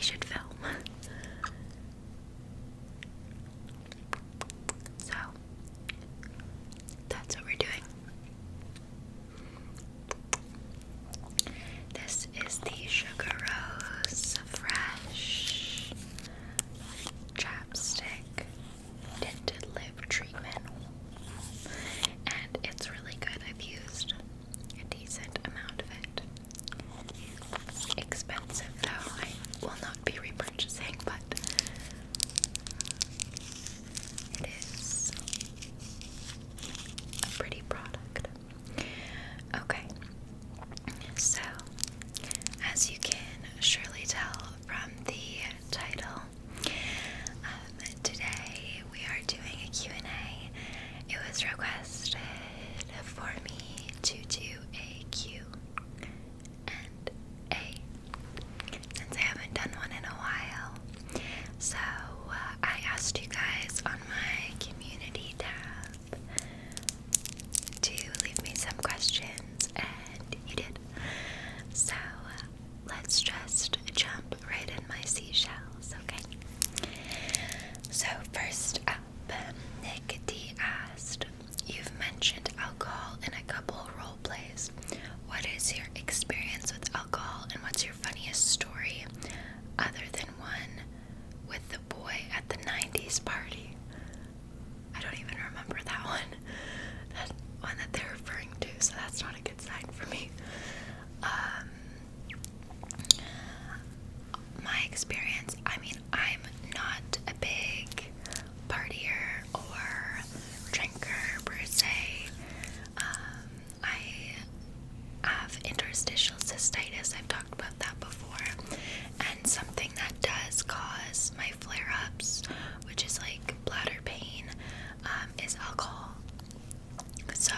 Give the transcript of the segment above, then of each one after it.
should film. So that's what we're doing. This is the Sugar Rose Fresh Chapstick Tinted Lip Treatment, and it's really good. I've used a decent amount of it. It's expensive though. I will not be repurchasing, but it is a pretty product. Okay, so as you can surely tell from the title, today we are doing a Q&A. It was requested for me to do a Q&A since I haven't done one in a while. So I asked you guys on my community tab to leave me some questions, and you did. So let's just jump right in my seashells, okay? So first up, Nick D asked, you've mentioned alcohol in a couple role plays. What is your experience with alcohol, and what's your funniest story other than one with the boy at the 90s party? I don't even remember that one. That one that they're referring to, so that's not a good sign for me. My experience, I mean, I'm not a big partier or drinker per se. I have interstitial cystitis. I've talked about that before, and something that does cause my flare-ups, which is like bladder pain, is alcohol. So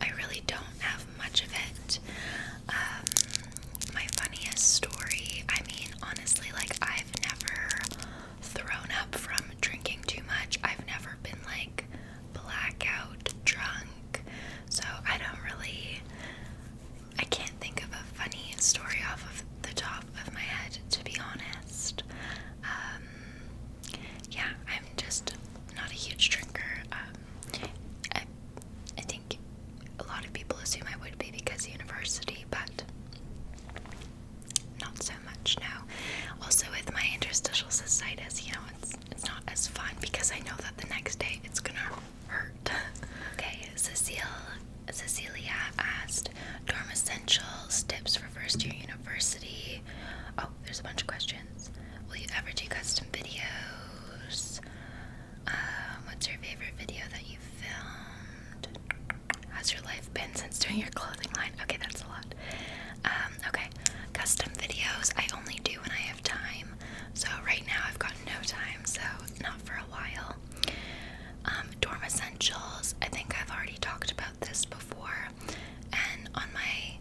I really don't have much of it. My funniest story, I mean, honestly, like, I've never thrown up from drinking too much. I've never been like blackout drunk, so I can't think of a funny story off of the top of my head, to be honest. Yeah, I'm just not a huge drinker. I think a lot of people assume I would be because of university, but not so much now. Also, with my interstitial cystitis, you know, it's not as fun because I know that the next day it's gonna hurt. Okay, Cecilia asked, dorm essentials, tips for first year university. Oh, there's a bunch of questions. Will you ever do custom videos? What's your favorite video that you filmed? How's your life been since doing your clothing line? Okay, that's a lot. Okay, custom videos I only do when I have time. So right now I've got no time, so not for a while. Dorm essentials, I think I've already talked about this before, and on my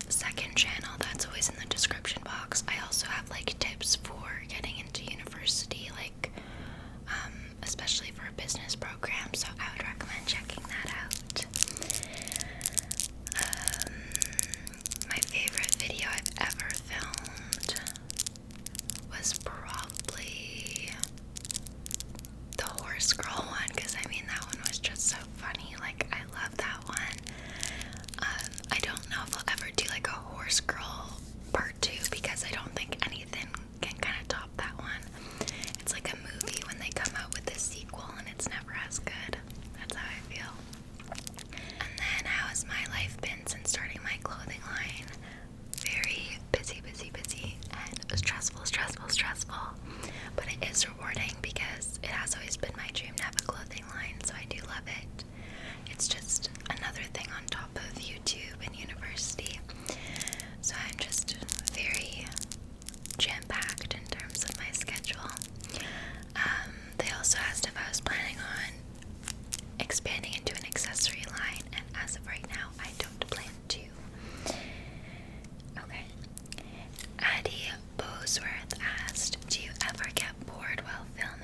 second channel that's always in the description box, I also have like tips for getting into university, like especially for a business program, so I would recommend checking that out. My favorite video I've ever filmed was probably the horse girl one, because I mean that one was just so funny. Like, I love that one. I don't know if I'll ever do like a horse girl part 2 because I don't think anything can kind of top that one. It's like a movie when they come out with a sequel and it's never as good. That's how I feel. And then how has my life been since starting my clothing line? Very busy, and stressful, but it is rewarding because it has always been my dream to have a clothing line, so I do love it. It's just another thing on top of YouTube and university, so I'm just very jam-packed in terms of my schedule. They also asked if I was planning on expanding into an accessory line, and as of right now, I don't plan to. Okay. Addie Bosworth asked, do you ever get bored while filming?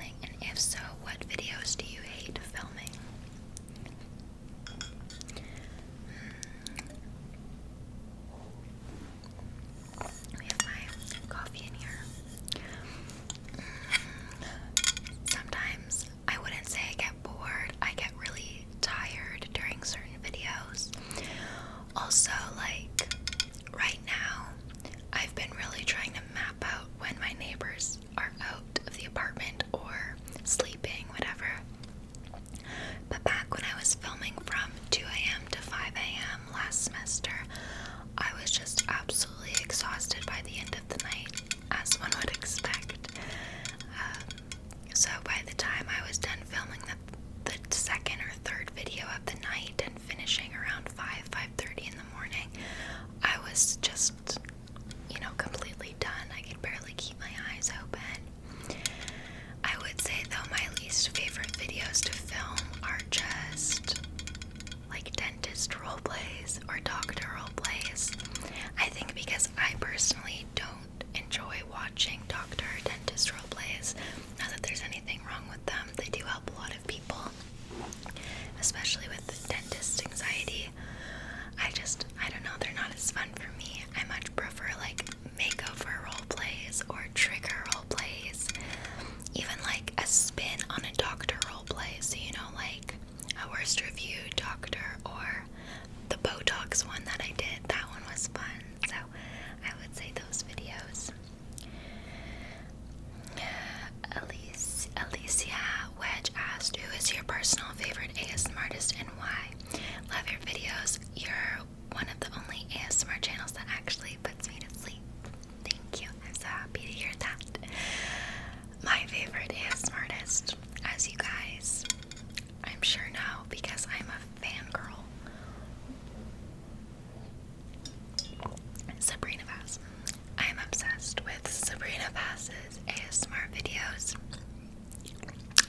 videos.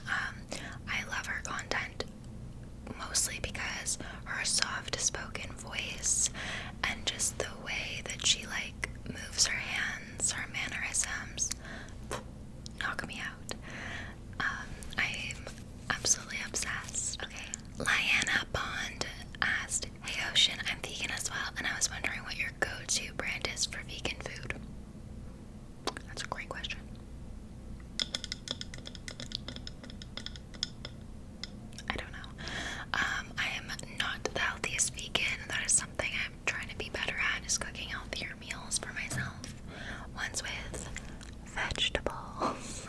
I love her content mostly because her soft spoken voice and just the way that she like moves her hands, her mannerisms knock me out. I'm absolutely obsessed. Okay, Lyanna Bond asked, "Hey Ocean, I'm vegan as well, and I was wondering what your go-to brand is for vegan food." That's a great question. I don't know. I am not the healthiest vegan. That is something I'm trying to be better at, is cooking healthier meals for myself. Ones with vegetables.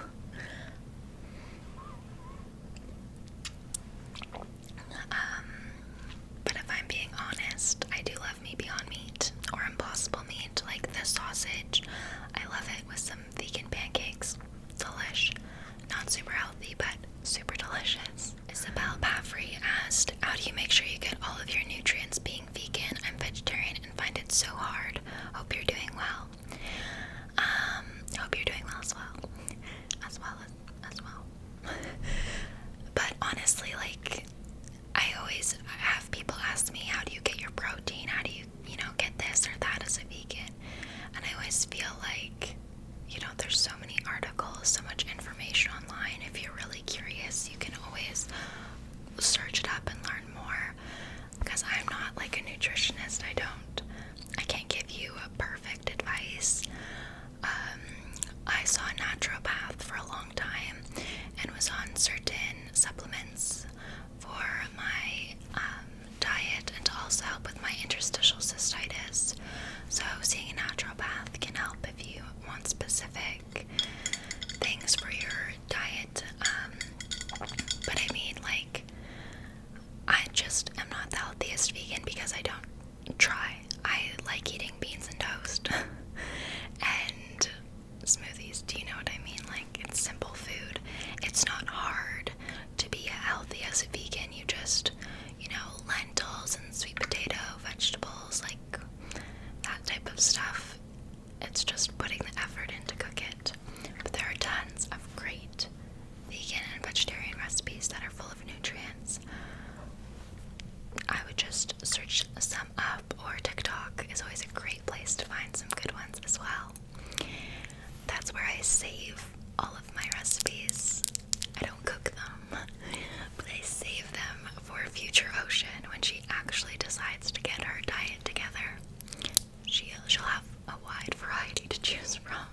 But if I'm being honest, I do love me Beyond Meat or Impossible Meat, like the sausage. I love it with some vegan pancakes. Delish. Not super healthy, but super delicious. Isabel Paffrey asked, "How do you make sure you get all of your nutrients being vegan? I'm vegetarian and find it so hard. Hope you're doing well." Hope you're doing well as well. As well. But honestly, like, I always have people ask me, how do you get your protein? How do you, get this or that as a vegan? And I always feel like, there's so many articles, so much information online. If you're really curious, you can always search it up and learn more. Because I'm not like a nutritionist. I can't give you a perfect advice. I saw a naturopath for a long time and was on certain supplements for my diet and to also help with my interstitial cystitis. So seeing a naturopath can help if you want specific things for your diet. But I mean, like, I just am not the healthiest vegan because I don't try. I like eating beans and toast and smoothies. Do you know what I mean? Like, it's simple food. It's not hard to be healthy as a vegan. You just, lentils and sweet potato, vegetables, like that type of stuff. It's just putting the effort in to cook it. But there are tons of great vegan and vegetarian recipes that are full of nutrients. I would just search some up, or TikTok is always a great place to find some good ones as well. That's where I save all of my recipes. I don't cook them, but I save them for future Ocean when she actually decides to get her diet together. She'll have a wide variety to choose from.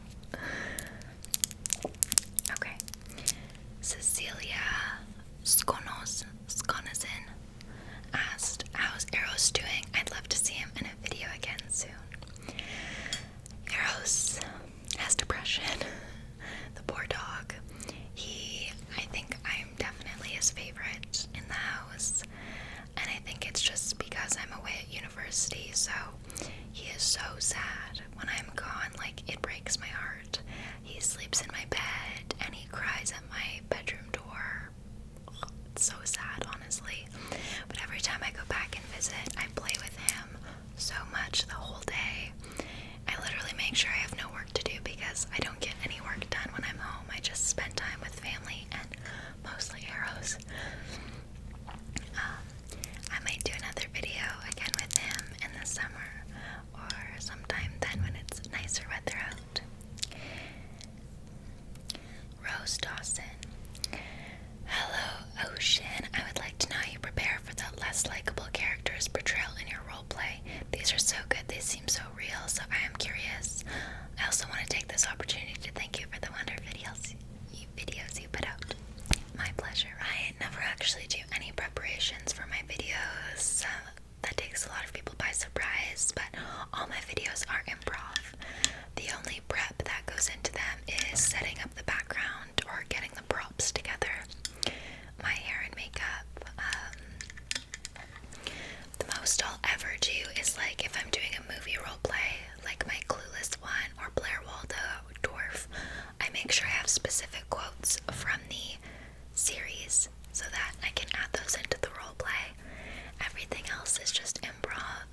Okay. Cecilia Skonosin asked, "How's Eros doing? I'd love to see him in a video again soon." Eros has depression. The poor dog. I think I'm definitely his favorite in the house. And I think it's just because I'm away at university, so he is so sad when I'm gone. Like, it breaks my heart. He sleeps in my bed and he cries at my bedroom door. It's so sad, honestly. But every time I go back and visit, I play with him so much the whole day. I literally make sure I have no work to do because I don't get any work done when I'm home. I just spend time with family and mostly Eros. I might do another video again with him in the summer or sometime then when it's nicer weather out. Rose Dawson. "Hello, Ocean. I would like to know how you prepare for the less likable characters portrayal in your roleplay. These are so good. They seem so real, so I am curious. I also want to take this opportunity to thank you for the wonderful videos you put out." My pleasure. I never actually do any preparations for my videos. That takes a lot of people by surprise, but all my videos are improv. The only prep that goes into them is setting up the background or getting the props together. My hair and makeup. The most I'll ever do is like if I'm doing a movie roleplay, like my Clueless one or Blair Waldorf, I make sure I have specific quotes from the series so that I can add those into the roleplay. Everything else is just improv.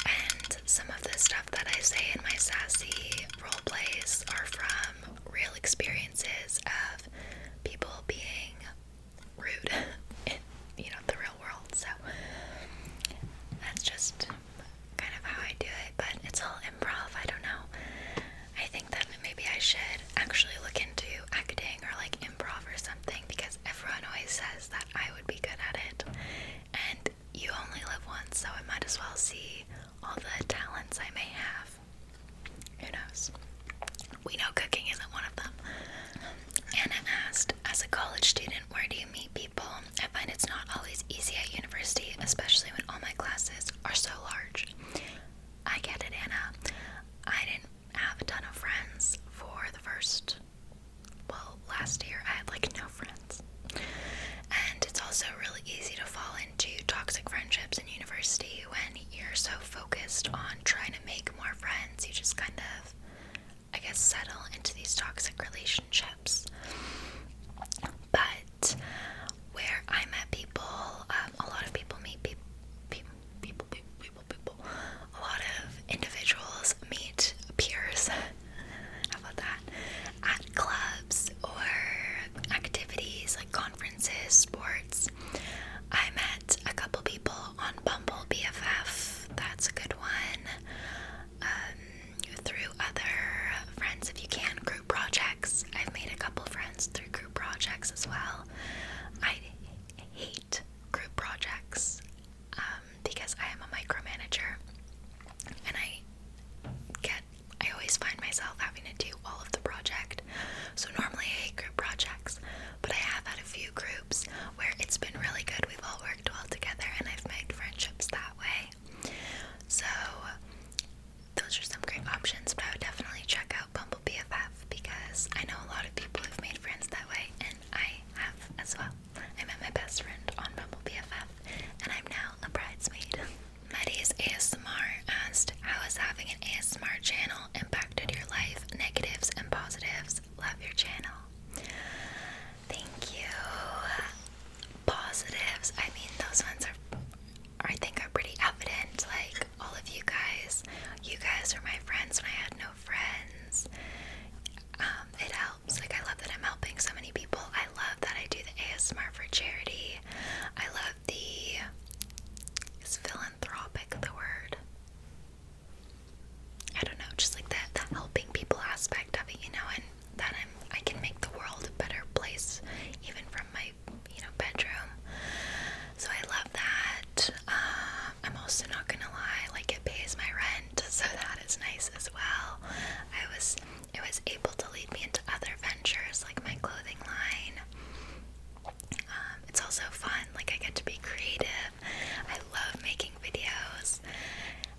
And some of the stuff that I say in my sassy roleplays are from real experiences into these toxic relationships. But where I met people, a lot of people meet people. A lot of individuals meet peers. How about that? At clubs or activities like conferences, sports. I met a couple people on Bumble BFF. That's a good one. Through other friends, if you can, group projects. I've made a couple friends through group projects as well. I hate group projects because I am a micromanager, and I always find myself having to do all of the project. So normally I hate group projects, but I have had a few groups where it's been really good. We've all worked well together, and I've made friendships that way. So those are some great options, but I would definitely check out Bumble BFF because I know a lot of people have made friends that way, and I have as well. I met my best friend on Bumble BFF, and I'm now a bridesmaid. Maddie's ASMR asked, how has having an ASMR channel impacted your life? Negatives and positives. Love your channel. Thank you. Positives, I mean, those ones I think are pretty evident. Like, all of you guys were my friends when I had no friends. It helps. Like, I love that I'm helping so many people. I love that I do the ASMR for charity. I love is philanthropic the word? I don't know, just like the helping people aspect of it, and that I can make the world a better place, even from my, bedroom. So I love that. I'm also not gonna lie, like, it pays my rent, so that is nice as well. It was able to lead me into other ventures, like my clothing line. It's also fun, like, I get to be creative. I love making videos.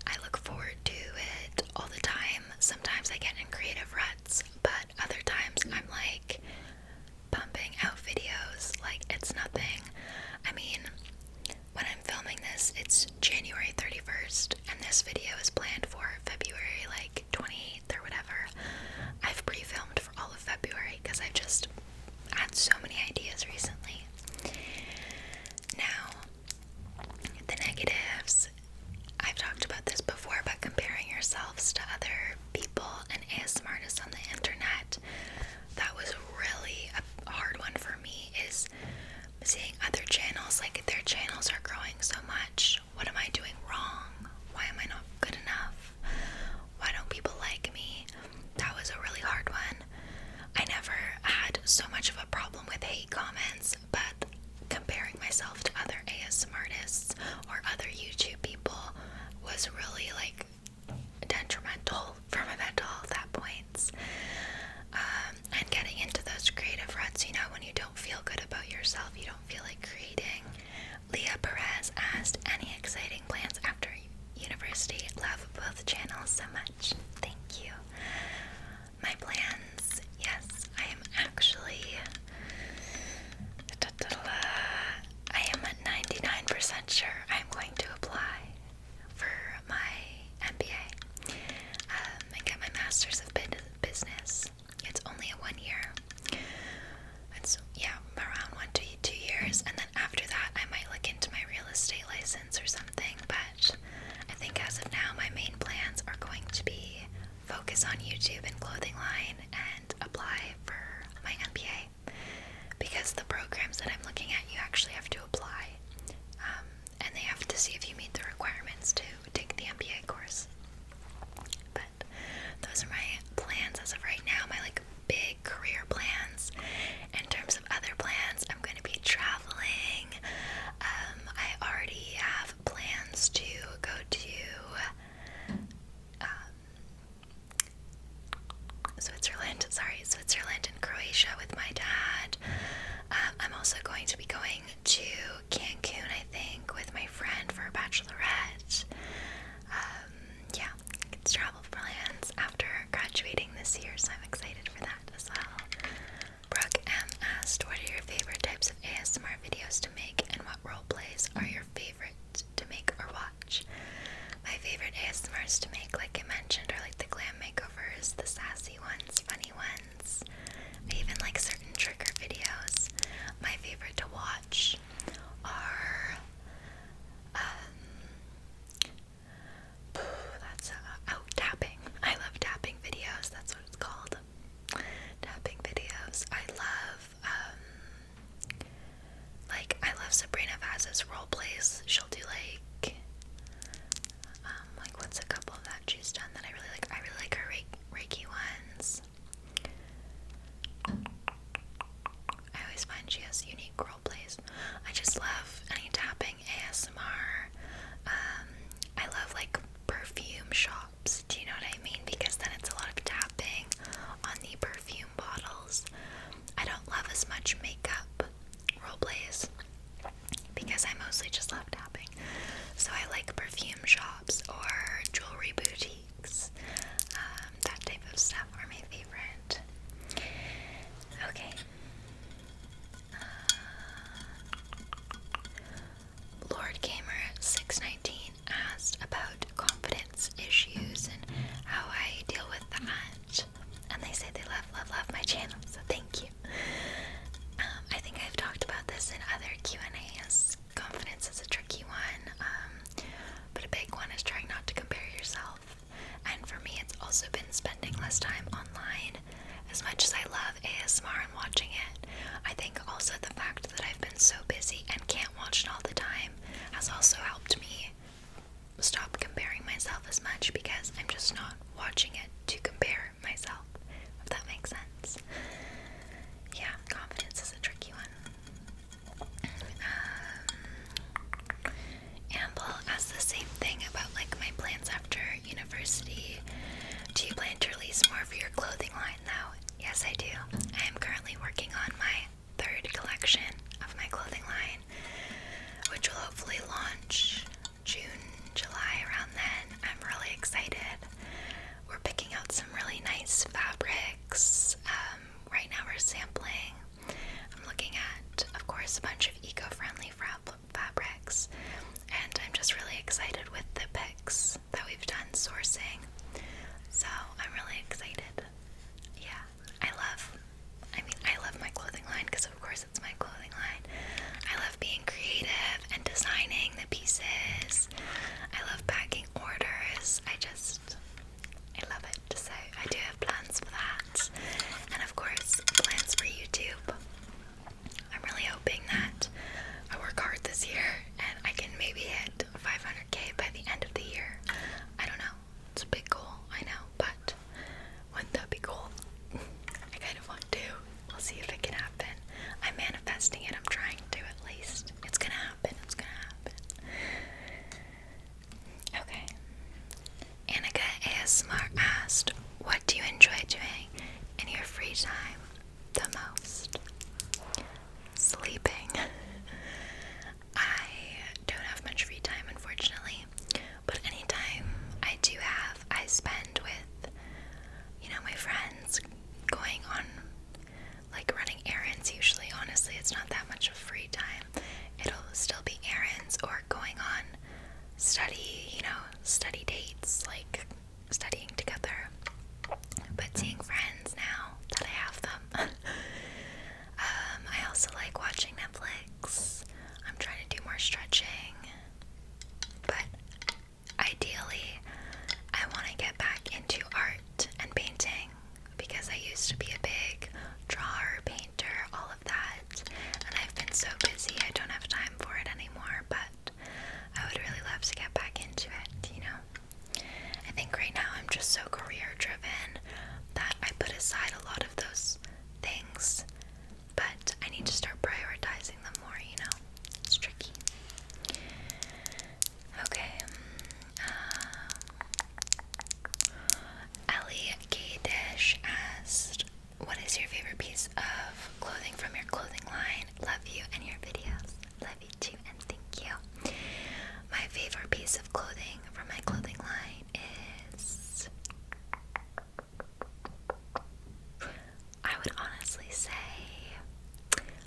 I look forward to it all the time. Sometimes I get in creative ruts, but other times I'm like pumping out videos like it's nothing. I mean, when I'm filming this, it's January 31st, and this video is planned for February like 28th or whatever. I've pre-filmed for all of February because I've just had so many ideas recently. Now, the negatives. I've talked about this before, but comparing yourselves to other people and ASMR artists on the internet, that was really a hard one for me, is seeing other channels, like, their channels are growing so much. What am I doing wrong? Why am I not good enough? Why don't people like me? That was a really hard one. I never had so much of a problem with hate comments, but comparing myself to other ASMR artists or other YouTube people was really, like, detrimental for my mental health at points. And getting into those creative ruts, when you don't feel good about yourself, you don't feel like creating. Leah Perez asked, any exciting plans after university? Love both channels so much. Thank you. My plans, yes, I am actually, I am 99% sure I'm going to apply for my MBA and get my Master's of Business. It's only a 1 year. It's, around 1 to 2 years, and then after that I might look into my real estate license or something, but I think as of now my main plans are going to be focus on YouTube and clothing line and apply for my MBA, because the programs that I'm looking at, you actually have to apply, and they have to see if you meet the requirements to take the MBA course. But those are my plans as of right now, my big career plans. In terms of other plans, I'm going to be traveling. I already have plans to go to Switzerland and Croatia with my dad. I'm also going to be going to Cancun, I think, with my friend for a bachelorette. It's travel plans after graduating this year, so I'm excited for that as well. Brooke M asked, what are your favorite types of ASMR videos to make, and what role plays are your favorite to make or watch? My favorite ASMRs to make, like I mentioned, are like the glam makeovers, the sassy ones, funny ones. so busy and can't watch it all the time has also helped me stop comparing myself as much, because I'm just not watching it to compare myself, if that makes sense. Yeah, confidence is a tricky one. Amble asked the same thing about like my plans after university. Do you plan to release more of your clothing line now? Yes, I do. I am currently working on my third collection of my clothing line, which will hopefully launch June, July, around then. I'm really excited. We're picking out some really nice fabrics. Right now we're sampling. I'm looking at, of course, a bunch of eco-friendly fabrics, and I'm just really excited with the picks that we've done sourcing. So I'm really excited. Yeah, I love my clothing line, because of course it's my clothing line. I love being creative and designing the pieces. I love packing orders. I love it. So I do have plans for that. And of course, plans for YouTube. I'm really hoping that I work hard this year and I can maybe hit 500k by the end of the year. I don't know. It's a big goal, I know, but wouldn't that be cool? I kind of want to. We'll see if it can happen. I'm manifesting it. I'm trying to, at least. It's gonna happen. It's gonna happen. Okay. Annika ASMR asked, what do you enjoy doing in your free time the most? Sleeping. I don't have much free time, unfortunately, but anytime I do have, I spend with, my friends, going on, like, running errands. Usually, honestly, it's not that much of free time. It'll still be errands or going on study dates, like studying together, but seeing friends now that I have them. I also like watching Netflix. I'm trying to do more stretching, but ideally I want to get back into art and painting, because I used to be a big drawer, painter, all of that, and I've been so busy I don't have time for it anymore, but I would really love to get back into it. I think right now I'm just so career driven that I put aside a lot of those things, but I need to start prioritizing them more. It's tricky. Okay. Ellie Gaydish asked, what is your favorite piece of clothing from your clothing line? Love you and your videos. Love you too, and thank you. My favorite piece of clothing from my clothing line is, I would honestly say,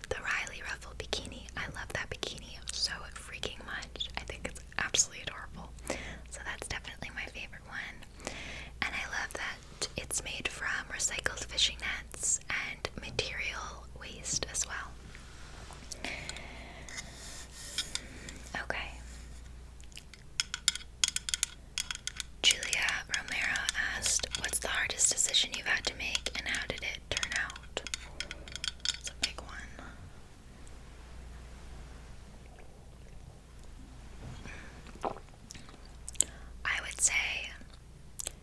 the Riley Ruffle bikini. I love that bikini so freaking much. I think it's absolutely adorable. So that's definitely my favorite one. And I love that it's made from recycled fishing nets and material waste as well. Okay. Julia Romero asked, what's the hardest decision you've had to make and how did it turn out? It's a big one. I would say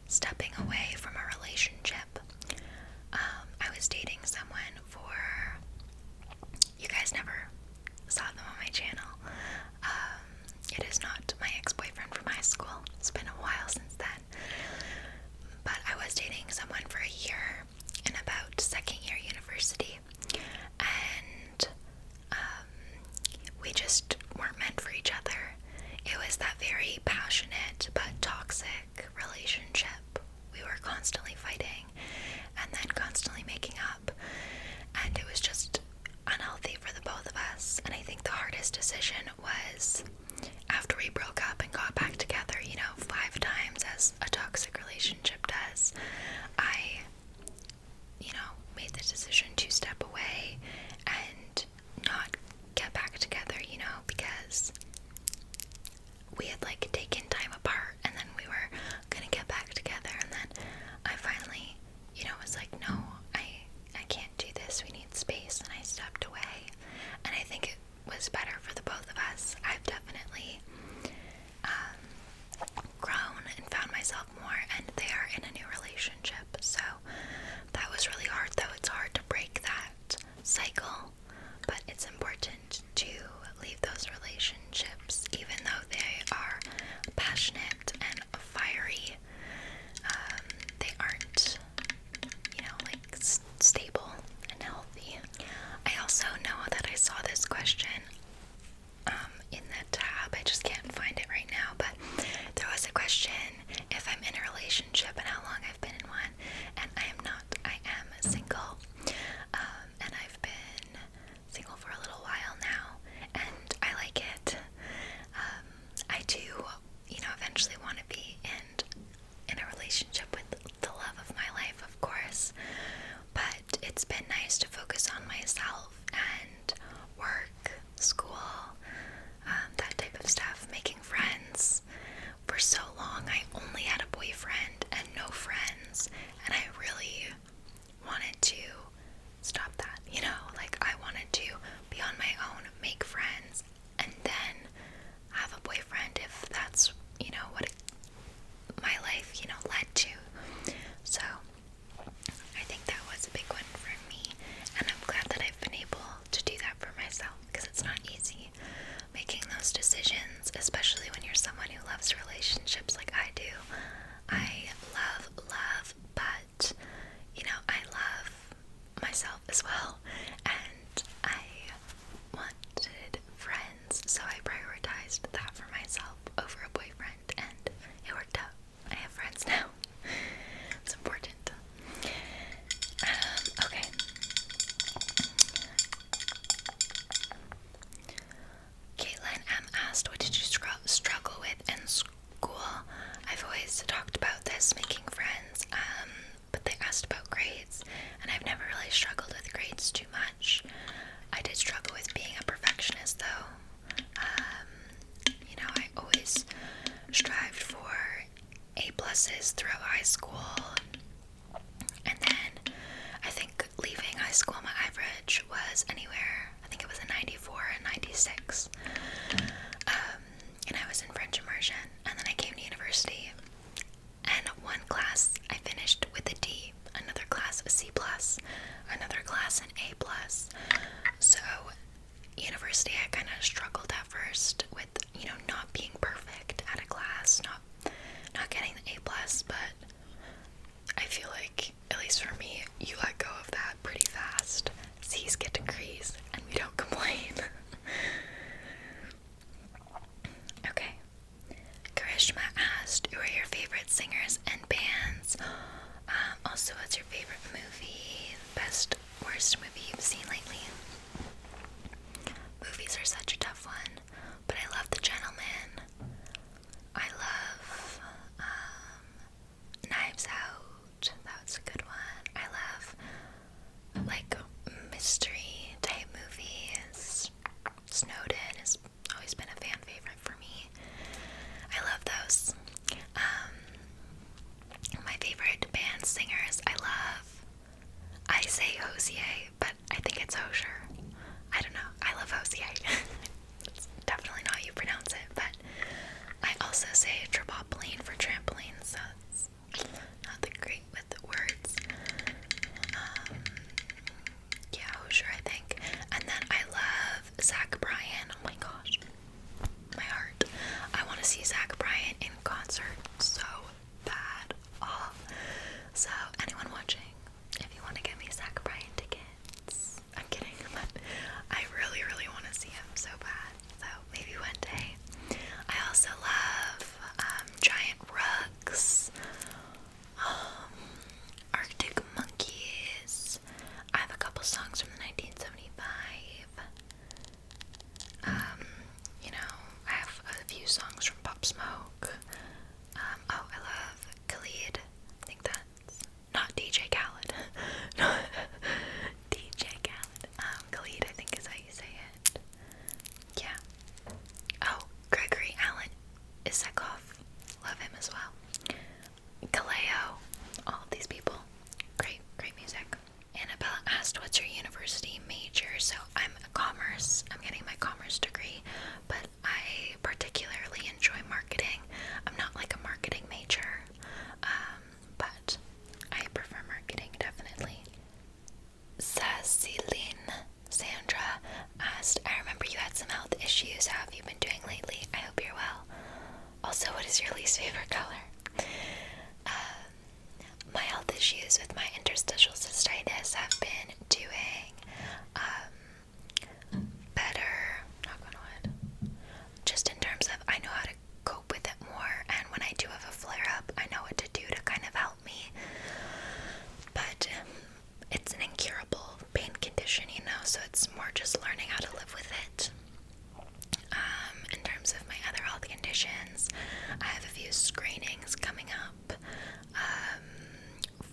stepping away from a relationship. I was dating someone for, you guys never saw them on my channel. It is not my ex-boyfriend from high school. It's been a while since then. But I was dating someone for a year in about second year university, and we just weren't meant for each other. It was that very passionate but toxic relationship. We were constantly fighting and then constantly making up, and it was just unhealthy for the both of us. And I think the hardest decision was, after we broke up and got back together, 5 times as a toxic relationship does, I made the decision to step away and not get back together, because we had taken time apart, and then we were gonna get back together, and then I finally was like, no, I can't do this, we need space, and I stepped away. And I think it it's been nice to focus on myself and work, school, that type of stuff, making friends. For so long, I only had a boyfriend and no friends, and I really wanted to stop that, you know? Like, I wanted to be on my own, make friends, and then have a boyfriend if that's, you know, what my life, you know, led to. So, I think that was a big one for me, and I'm glad that I've been able to do that for myself, because it's not easy making those decisions, especially when you're someone who loves relationships like I do. I love, but, you know, I love myself as well, and I wanted friends, so I prioritized that for myself over a boyfriend, and it worked out. I have friends now. It's important. Okay. Caitlin M asked, what did you struggle with in school? I've always talked about this, making friends, but they asked about grades, and I've never really struggled with grades too much. I did struggle with being a perfectionist, though. You know, I always strived for A+ throughout high school, and then I think leaving high school, my average was anywhere, I think it was a 94 and 96, and I was in French immersion, and then I came to university, and one class I finished with a D, another class a C+, another class an A+. So university, I kind of struggled at first with, you know, not being perfect at a class, not getting the A+, but I feel like, at least for me, you let go of that pretty fast. C's get degrees, and we don't complain. Okay. Karishma asked, who are your favorite singers and bands? Also, what's your favorite movie? Best, worst movie you've seen lately? Movies are such a tough one, but I love The Gentleman. I love Knives Out. That was a good one. I love, like, mystery type movies. Snowden has always been a fan favorite for me. I love those. My favorite band singers, I say Hosier, but I think it's Hosier. I don't know. I love Hosier. It's definitely not how you pronounce it, but I also say trampoline for trampoline, so it's not that great with the words. Yeah, Hosier, I think. And then I love Zach Bryan. Oh my gosh. My heart. I want to see Zach Bryan in concert so bad. Oh. So, anyone watching, if you want to get me Zach Bryan tickets, I'm kidding, but I really, really want to see him so bad. So, maybe one day. I also love Giant Rugs, Arctic Monkeys. I have a couple songs from the 1975. You know, I have a few songs from Pop Smoke. Oh, I love Khalid. I think that's not DJ Khaled. No, DJ Khaled. Khalid, I think is how you say it. Yeah. Oh, Gregory Allen Isakov. Love him as well. Kaleo. All of these people. Great music. Annabelle asked, what's your university major? So I'm a commerce. I'm getting my commerce degree, but I particularly enjoy marketing. I'm not like a marketing major, but I prefer marketing, definitely. Sandra asked, I remember you had some health issues. How have you been doing lately? I hope you're well. Also, what is your least favorite color? My health issues with my interstitial cystitis have been doing better, knock on wood, just in terms of I know how to cope with it more, and when I do have a flare-up, I know what to do to kind of help me, but it's an incurable pain condition, you know, so it's more just learning how to live with it. In terms of my other health conditions, I have a few screenings coming up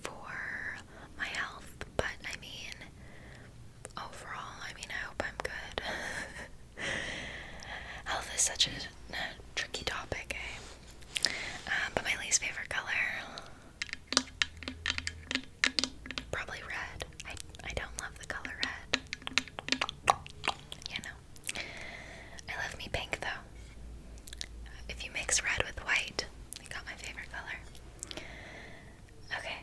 for my health, but I mean, such a tricky topic, eh? But my least favorite color, probably red. I don't love the color red. You know. I love me pink though. If you mix red with white, you got my favorite color. Okay.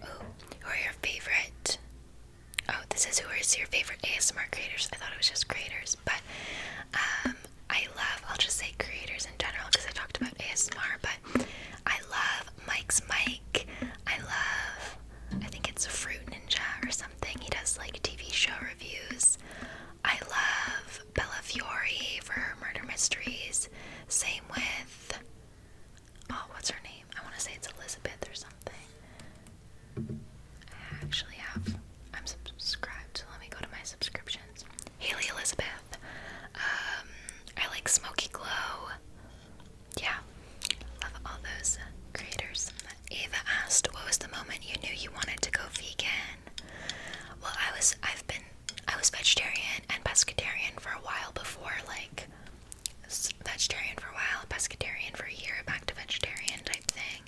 Oh, who are your favorite? Oh, this is who is your favorite ASMR creators. I thought it was just creators, but I'll just say creators in general because I talked about ASMR, but I love Mike's Mike. I think it's Fruit Ninja or something. He does like TV show reviews. I love Bella Fiore for her murder mysteries. Same with, what's her name? I want to say it's Elizabeth or something. I'm subscribed, so let me go to my subscriptions. Haley Elizabeth. I like Smoky Glow. Yeah, love all those creators. Ava asked, what was the moment you knew you wanted to go vegan? Well, I was vegetarian and pescatarian for a while before, like, vegetarian for a while, pescatarian for a year, back to vegetarian type thing.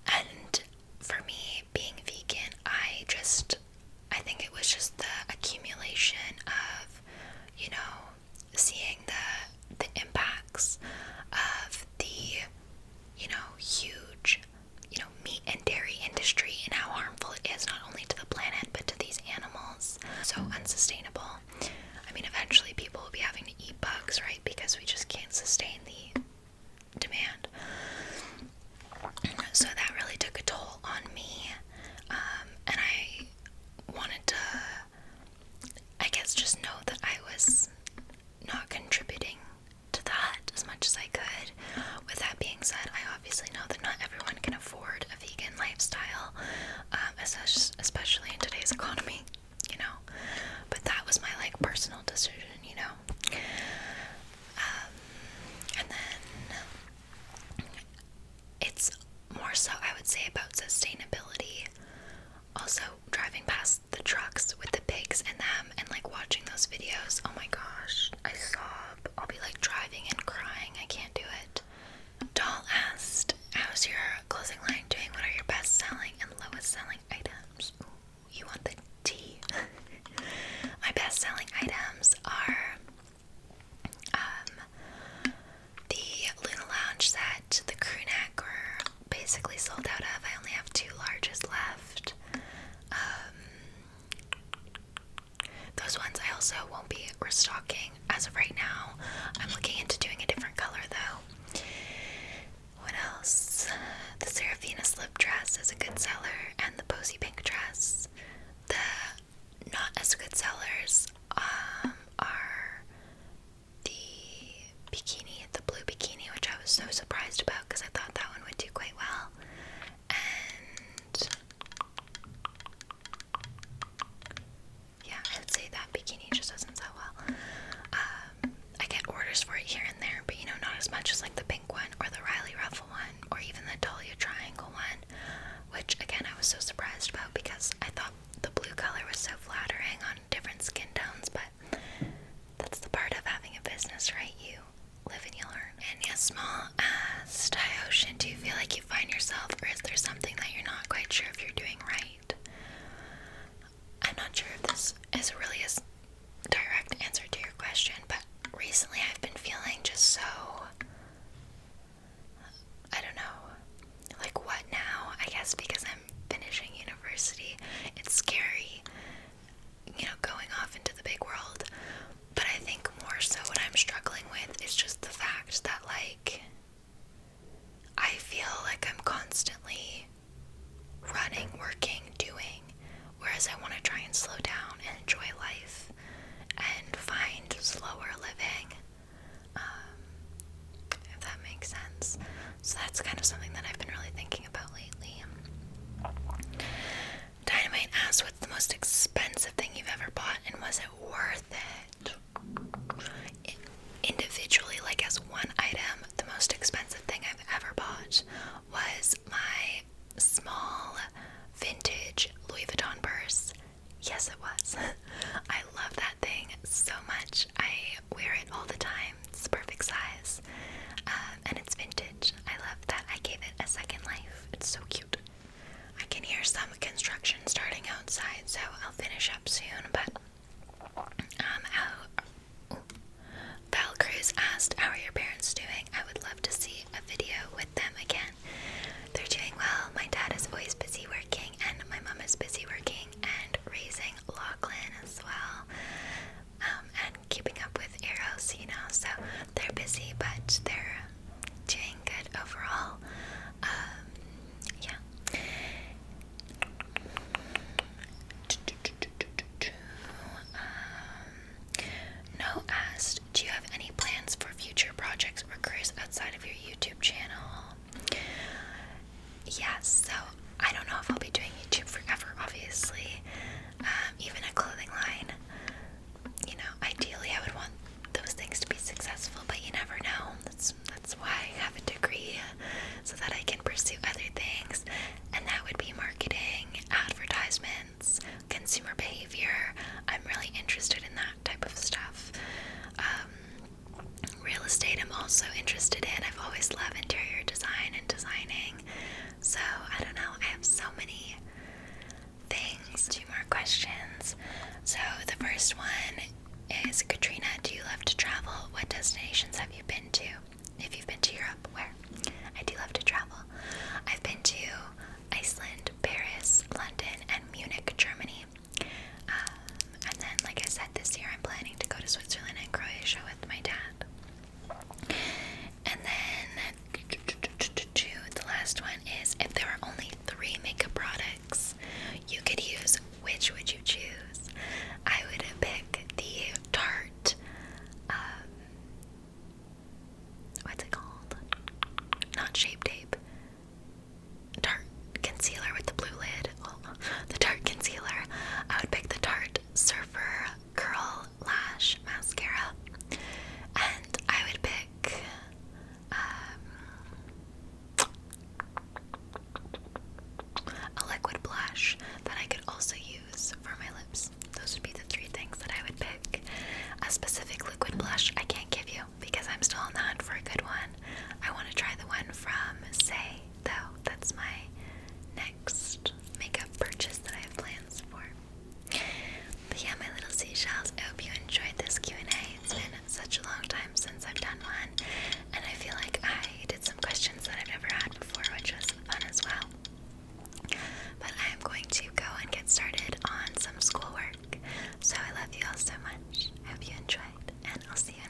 And for me, being vegan, I think it was just the accumulation of, you know, seeing the impacts of the, you know, huge, you know, meat and dairy industry and how harmful it is not only to the planet but to these animals. So unsustainable. I mean, eventually people will be having to eat bugs, right? Because we just can't sustain the demand. So that really took a toll on me. And I wanted to, I guess, just know that I was not contributing to that as much as I could. With that being said, I obviously know that not everyone can afford a vegan lifestyle, especially in today's economy, you know. But that was my like personal decision, you know. And then it's more so, I would say, about sustainability. Also, driving past the trucks with the pigs in them and like watching those videos, oh my gosh, I sob. I'll be like driving and crying. I can't do it. Doll asked, how's your clothing line doing? What are your best selling and lowest selling items? Ooh, you want the tea? My best selling items are the Luna Lounge set, the crew neck, are basically sold out of. I only have 2 larges left. Those ones I also won't be restocking as of right now. I'm looking into doing a different color though. What else? The Serafina slip dress is a good seller, and the Posy pink dress. The not as good sellers are the bikini, the blue bikini, which I was so surprised about because I thought that one would do quite well. And yeah, I would say that bikini just doesn't sell well. I get orders for it here and there, but you know, not as much as like the pink one or the Riley Ruffle one or even the Dahlia Triangle one, which again I was so surprised about because I thought the blue color was so flattering on different skin tones, but that's the part of having a business, right? You live and you learn. And yes, Small asked, hi Ocean, do you feel like you find yourself, or is there something that you're not quite sure if you're doing right? I'm not sure if this is really a direct answer to your question, but recently I've been feeling just so, I don't know, like what now? I guess because I'm finishing university, it's scary, you know, going off into the big world. But I think more so what I'm struggling with is just the fact that, like, I feel like I'm constantly running, working, doing, whereas I want to try and slow down and enjoy life and find slower living, if that makes sense. So that's kind of something that I've been really thinking about lately. Dynamite asked, what's the most expensive thing you've ever bought, and was it worth it? Individually, like as one item, the most expensive thing I've ever bought was my small vintage Louis Vuitton purse. Yes, it was. I love that thing so much. I wear it consumer behavior. I'm really interested in that type of stuff. Real estate I'm also interested in. I've always loved interior design and designing. So I don't know, I have so many things. 2 more questions. So the first one is, Katrina, do you love to travel? What destinations have you been to? If you've been to Europe, where? I do love to travel. I've been to Iceland, Paris, London, and Munich, Germany. And then, like I said, this year I'm planning to go to Switzerland and Croatia with my dad. And then the last one is, if there were only 3 makeup products you could use, which would you choose? I would pick the Tarte, what's it called? Not Shape Tape. Tarte concealer with the blue lid. Well, the Tarte concealer. I would pick the Tarte Surfer Curl Lash Mascara. And I would pick a liquid blush that I could also use for my lips. Those would be the 3 things that I would pick. A specific liquid blush I can't give you because I'm still on the hunt for a good one. I want to try the one from Say, though. That's my next makeup purchase that I have plans for. But yeah, my little seashells, I hope you enjoyed this Q&A. It's been such a long time since I've done one, and I feel like I did some questions that I've never had before, which was fun as well. But I am going to go and get started on some schoolwork. So I love you all so much. I hope you enjoyed, and I'll see you